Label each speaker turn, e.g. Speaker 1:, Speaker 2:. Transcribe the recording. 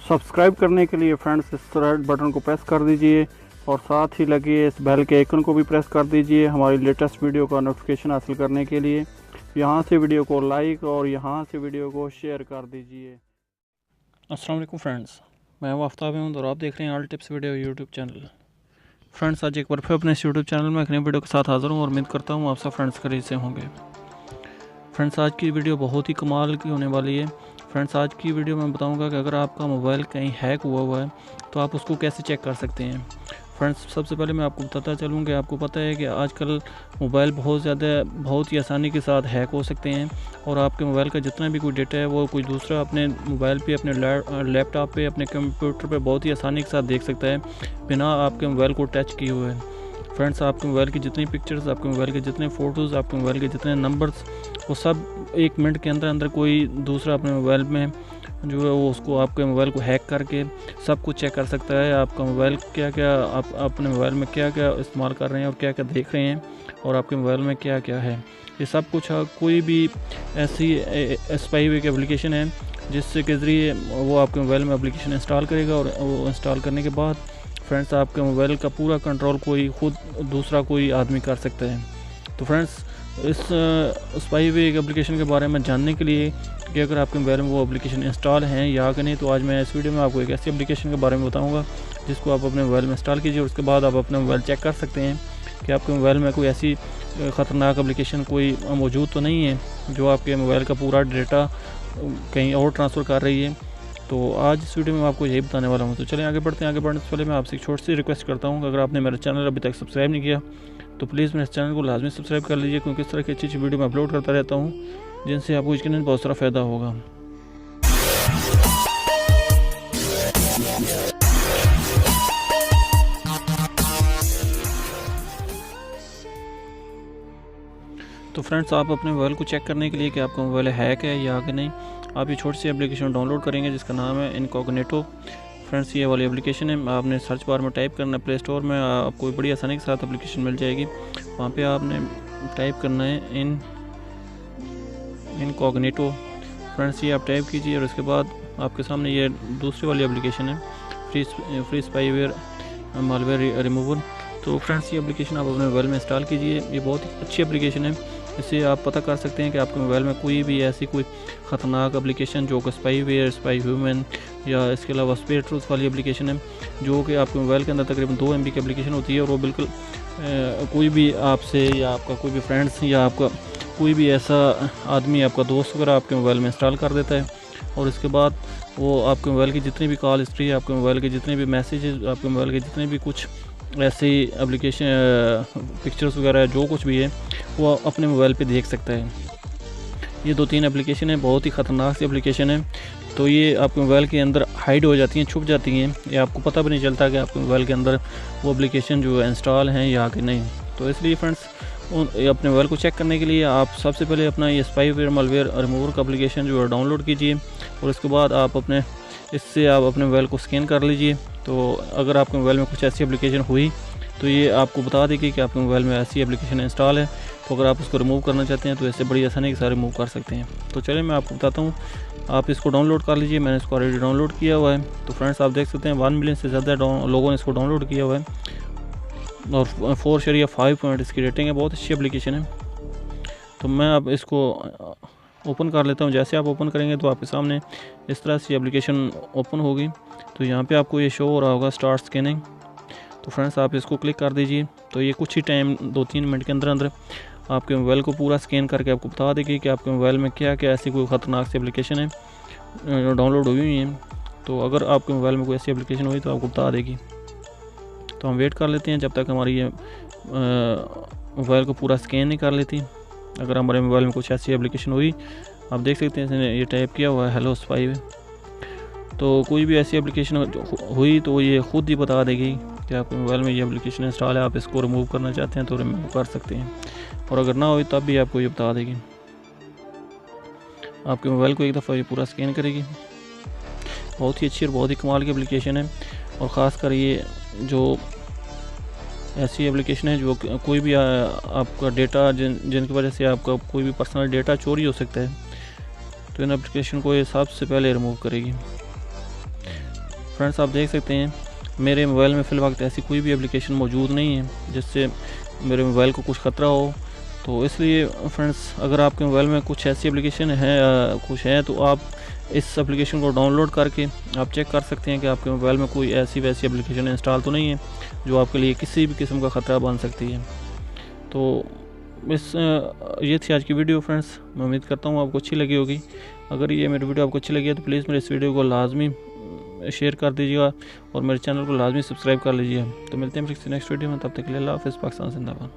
Speaker 1: Subscribe करने के लिए फ्रेंड्स इस रेड बटन को प्रेस कर दीजिए और साथ ही लगे इस बेल के आइकन को भी प्रेस कर दीजिए हमारी लेटेस्ट वीडियो का नोटिफिकेशन हासिल करने के लिए। यहाँ से वीडियो को लाइक और यहाँ से वीडियो को शेयर कर दीजिए। अस्सलाम वालेकुम फ्रेंड्स, मैं आफ्ताब हूँ और आप देख रहे हैं all tips video YouTube channel. Friends आज एक बार फिर अपने इस यूट्यूब चैनल में एक नई वीडियो के साथ हाज़िर हूँ और उम्मीद करता हूँ आप सब फ्रेंड्स खरीद से होंगे। फ्रेंड्स आज की वीडियो बहुत ही कमाल की होने वाली है। फ्रेंड्स आज की वीडियो में बताऊंगा कि अगर आपका मोबाइल कहीं हैक हुआ है तो आप उसको कैसे चेक कर सकते हैं। फ्रेंड्स सबसे पहले मैं आपको बताता चलूँ कि आपको पता है कि आजकल मोबाइल बहुत ही आसानी के साथ हैक हो सकते हैं और आपके मोबाइल का जितना भी कोई डेटा है वो कोई दूसरा अपने मोबाइल पे, अपने लैपटॉप पे, अपने कंप्यूटर पे बहुत ही आसानी के साथ देख सकता है बिना आपके मोबाइल को टच किए हुए। फ्रेंड्स आपके मोबाइल की जितनी पिक्चर्स, आपके मोबाइल के जितने फ़ोटोज़, आपके मोबाइल के जितने नंबर्स, वो सब 1 मिनट के अंदर कोई दूसरा अपने मोबाइल में जो है वो उसको आपके मोबाइल को हैक करके सब कुछ चेक कर सकता है। आपका मोबाइल क्या क्या, आप अपने मोबाइल में क्या क्या इस्तेमाल कर रहे हैं और क्या क्या देख रहे हैं और आपके मोबाइल में क्या क्या है, ये सब कुछ कोई भी ऐसी स्पाईवेयर की एप्लीकेशन है जिससे के ज़रिए वो आपके मोबाइल में एप्लीकेशन इंस्टॉल करेगा और वो इंस्टॉल करने के बाद फ्रेंड्स आपके मोबाइल का पूरा कंट्रोल कोई आदमी कर सकता है। तो फ्रेंड्स इस स्पाईवेयर एप्लीकेशन के बारे में जानने के लिए कि अगर आपके मोबाइल में वो एप्लीकेशन इंस्टॉल हैं या कि नहीं, तो आज मैं इस वीडियो में आपको एक ऐसी एप्लीकेशन के बारे में बताऊंगा जिसको आप अपने मोबाइल में इंस्टॉल कीजिए और उसके बाद आप अपना मोबाइल चेक कर सकते हैं कि आपके मोबाइल में कोई ऐसी ख़तरनाक एप्लीकेशन कोई मौजूद तो नहीं है जो आपके मोबाइल का पूरा डेटा कहीं और ट्रांसफ़र कर रही है। तो आज इस वीडियो में आपको यही बताने वाला हूँ। तो चलिए आगे बढ़ते हैं। आगे बढ़ने से पहले मैं आपसे एक छोटी सी रिक्वेस्ट करता हूँ कि अगर आपने मेरा चैनल अभी तक सब्सक्राइब नहीं किया तो प्लीज़ मेरे चैनल को लाजमी सब्सक्राइब कर लीजिए, क्योंकि इस तरह की अच्छी वीडियो मैं अपलोड करता रहता हूँ जिनसे आपको यकीनन बहुत सारा फ़ायदा होगा। तो फ्रेंड्स आप अपने मोबाइल को चेक करने के लिए कि आपका मोबाइल हैक है या कि नहीं, आप ये छोटी सी एप्लीकेशन डाउनलोड करेंगे जिसका नाम है इनकॉग्निटो। फ्रेंड्स ये वाली एप्लीकेशन है, आपने सर्च बार में टाइप करना है, प्ले स्टोर में आपको बड़ी आसानी के साथ एप्लीकेशन मिल जाएगी। वहाँ पे आपने टाइप करना है इनकॉग्निटो। फ्रेंड्स ये आप टाइप कीजिए और उसके बाद आपके सामने ये दूसरी वाली एप्लीकेशन है फ्री स्पाईवेयर मालवेयर रिमूवल। तो फ्रेंड्स ये एप्लीकेशन आप अपने मोबाइल में इंस्टॉल कीजिए। ये बहुत ही अच्छी एप्लीकेशन है, इससे आप पता कर सकते हैं कि आपके मोबाइल में कोई भी ऐसी कोई ख़तरनाक एप्लीकेशन जो कि स्पाईवेयर, स्पाई ह्यूमन या इसके अलावा स्पेयर ट्रूथ वाली एप्लीकेशन है जो कि आपके मोबाइल के अंदर तकरीबन 2 MB की एप्लीकेशन होती है और वो बिल्कुल कोई भी आपसे या आपका कोई भी फ्रेंड्स या आपका कोई भी ऐसा आदमी, आपका दोस्त वगैरह आपके मोबाइल में इंस्टॉल कर देता है और इसके बाद वो आपके मोबाइल की जितनी भी कॉल हिस्ट्री है, आपके मोबाइल के जितने भी मैसेजेस, आपके मोबाइल के जितने भी कुछ ऐसी एप्लीकेशन पिक्चर्स वगैरह जो कुछ भी है वो अपने मोबाइल पे देख सकता है। ये 2-3 एप्लीकेशन है, बहुत ही ख़तरनाक सी एप्लीकेशन है। तो ये आपके मोबाइल के अंदर हाइड हो जाती हैं, छुप जाती हैं, ये आपको पता भी नहीं चलता कि आपके मोबाइल के अंदर वो एप्लीकेशन जो है इंस्टॉल हैं या कि नहीं। तो इसलिए फ्रेंड्स अपने मोबाइल को चेक करने के लिए आप सबसे पहले अपना ये स्पाईवेयर मालवेयर रिमूवर का एप्लीकेशन जो है डाउनलोड कीजिए और उसके बाद आप इससे आप अपने मोबाइल को स्कैन कर लीजिए। तो अगर आपके मोबाइल में कुछ ऐसी एप्लीकेशन हुई तो ये आपको बता देगी कि आपके मोबाइल में ऐसी एप्लीकेशन इंस्टॉल है। तो अगर आप उसको रिमूव करना चाहते हैं तो ऐसे बड़ी आसानी के साथ रिमूव कर सकते हैं। तो चलिए मैं आपको बताता हूँ, आप इसको डाउनलोड कर लीजिए। मैंने इसको ऑलरेडी डाउनलोड किया हुआ है। तो फ्रेंड्स आप देख सकते हैं 1 मिलियन से ज़्यादा लोगों ने इसको डाउनलोड किया हुआ है और 4.5 इसकी रेटिंग है, बहुत अच्छी एप्लीकेशन है। तो मैं अब इसको ओपन कर लेता हूँ। जैसे आप ओपन करेंगे तो आपके सामने इस तरह से एप्लीकेशन ओपन होगी। तो यहाँ पे आपको ये शो हो रहा होगा स्टार्ट स्कैनिंग। तो फ्रेंड्स आप इसको क्लिक कर दीजिए। तो ये कुछ ही टाइम 2-3 मिनट के अंदर आपके मोबाइल को पूरा स्कैन करके आपको बता देगी कि आपके मोबाइल में क्या क्या ऐसी कोई ख़तरनाक सी एप्लीकेशन है डाउनलोड हुई हुई हैं। तो अगर आपके मोबाइल में कोई ऐसी एप्लीकेशन हुई तो आपको बता देगी। तो हम वेट कर लेते हैं जब तक हमारी ये मोबाइल को पूरा स्कैन नहीं कर लेती। अगर हमारे मोबाइल में कुछ ऐसी एप्लीकेशन हुई, आप देख सकते हैं इसने ये टाइप किया हुआ है हेलो स्पाईवेयर। तो कोई भी ऐसी एप्लीकेशन हुई तो ये ख़ुद ही बता देगी कि आपके मोबाइल में ये एप्लीकेशन इंस्टॉल है, आप इसको रिमूव करना चाहते हैं तो रिमूव कर सकते हैं। और अगर ना हो तब भी आपको ये बता देगी। आपके मोबाइल को एक दफ़ा ये पूरा स्कैन करेगी। बहुत ही अच्छी और बहुत ही कमाल की एप्लीकेशन है और ख़ासकर ये जो ऐसी एप्लीकेशन है जो कोई भी आपका डेटा जिनकी वजह से आपका कोई भी पर्सनल डेटा चोरी हो सकता है, तो इन एप्लीकेशन को ये सबसे पहले रिमूव करेगी। फ्रेंड्स आप देख सकते हैं मेरे मोबाइल में फ़िल वक्त ऐसी कोई भी एप्लीकेशन मौजूद नहीं है जिससे मेरे मोबाइल को कुछ ख़तरा हो। तो इसलिए फ्रेंड्स अगर आपके मोबाइल में कुछ ऐसी एप्लीकेशन है तो आप इस एप्लीकेशन को डाउनलोड करके आप चेक कर सकते हैं कि आपके मोबाइल में कोई ऐसी वैसी एप्लीकेशन इंस्टॉल तो नहीं है जो आपके लिए किसी भी किस्म का ख़तरा बन सकती है। तो ये थी आज की वीडियो फ्रेंड्स। मैं उम्मीद करता हूँ आपको अच्छी लगी होगी। अगर ये मेरी वीडियो आपको अच्छी लगी है तो प्लीज़ मेरे इस वीडियो को लाजमी शेयर कर दीजिएगा और मेरे चैनल को लाजमी सब्सक्राइब कर लीजिए। तो मिलते हैं नेक्स्ट वीडियो में, तब तक के लिए अल्लाह हाफ़िज़। पाकिस्तान जिंदाबाद।